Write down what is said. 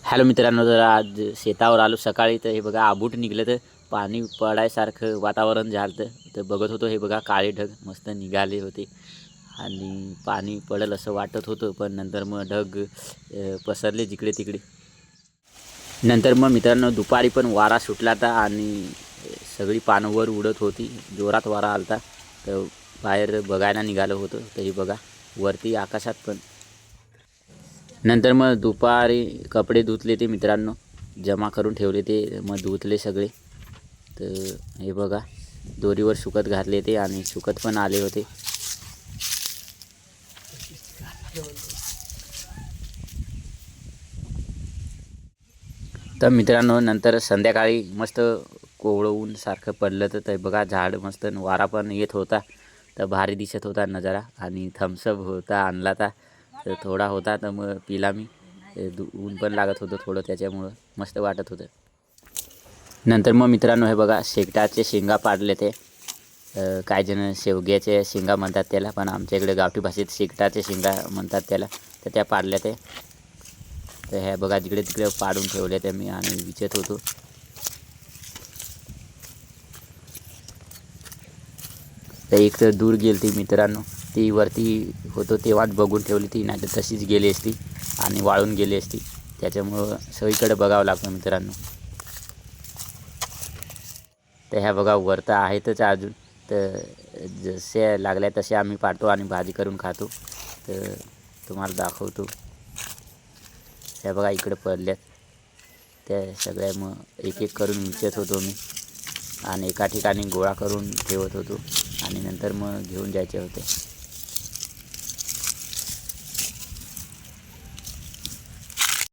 Hello मित्रांनो, तर आज शेतावर आलो सकाळी. तर हे बघा आबूट निघलं, तर पाणी पडायसारखं वातावरण झालं. तर बघत होतो, हे बघा काळे ढग मस्त निघाले होते आणि पाणी पडेल असं वाटत होतं. पण नंतर मग ढग पसरले जिकडे तिकडे. नंतर मग मित्रांनो दुपारी पण वारा सुटला होता आणि सगळी पानं वर उडत होती. जोरात वारा आलता. तर बाहेर बघायला निघालो होतो. तर हे बघा वरती आकाशात पण. नंतर मग दुपारी कपडे धुतले ते मित्रांनो, जमा करून ठेवले ते, मग धुतले सगळे. तर हे बघा दोरीवर सुकत घातले ते आणि सुकत पण आले होते. तर मित्रांनो नंतर संध्याकाळी मस्त कोवळं ऊन सारखं पडलं. तर ते बघा झाड मस्त, वारा पण येत होता. तर भारी दिसत होता नजारा. आणि थम्सअप होता आणला होता, तर थोडा होता तर मग पिला मी. ऊन पण लागत होतं थोडं, त्याच्यामुळं मस्त वाटत होतं. नंतर मग मित्रांनो हे बघा शेकटाचे शेंगा पाडले ते. काही जण शेवग्याचे शेंगा म्हणतात त्याला, पण आमच्या इकडे गावठी भाषेत शेकटाचे शेंगा म्हणतात त्याला. तर त्या पाडल्या ते. तर ह्या बघा जिकडे तिकडे पाडून ठेवल्या त्या मी आणि विचत होतो. तर एक तर दूर गेली ती मित्रांनो, ती वरती होतो तेव्हाच बघून ठेवली ती, नाही तर तशीच गेली असती आणि वाळून गेली असती. त्याच्यामुळं सगळीकडे बघावं लागतं मित्रांनो. तर ह्या बघा वरतं आहेतच अजून. तर जसे लागल्या तसे आम्ही पाडतो आणि भाजी करून खातो. तर तुम्हाला दाखवतो. ह्या बघा इकडे पडल्यात त्या सगळ्या. मग एक एक करून विचत होतो मी आणि एका ठिकाणी गोळा करून ठेवत होतो आणि नंतर मग घेऊन जायचे होते.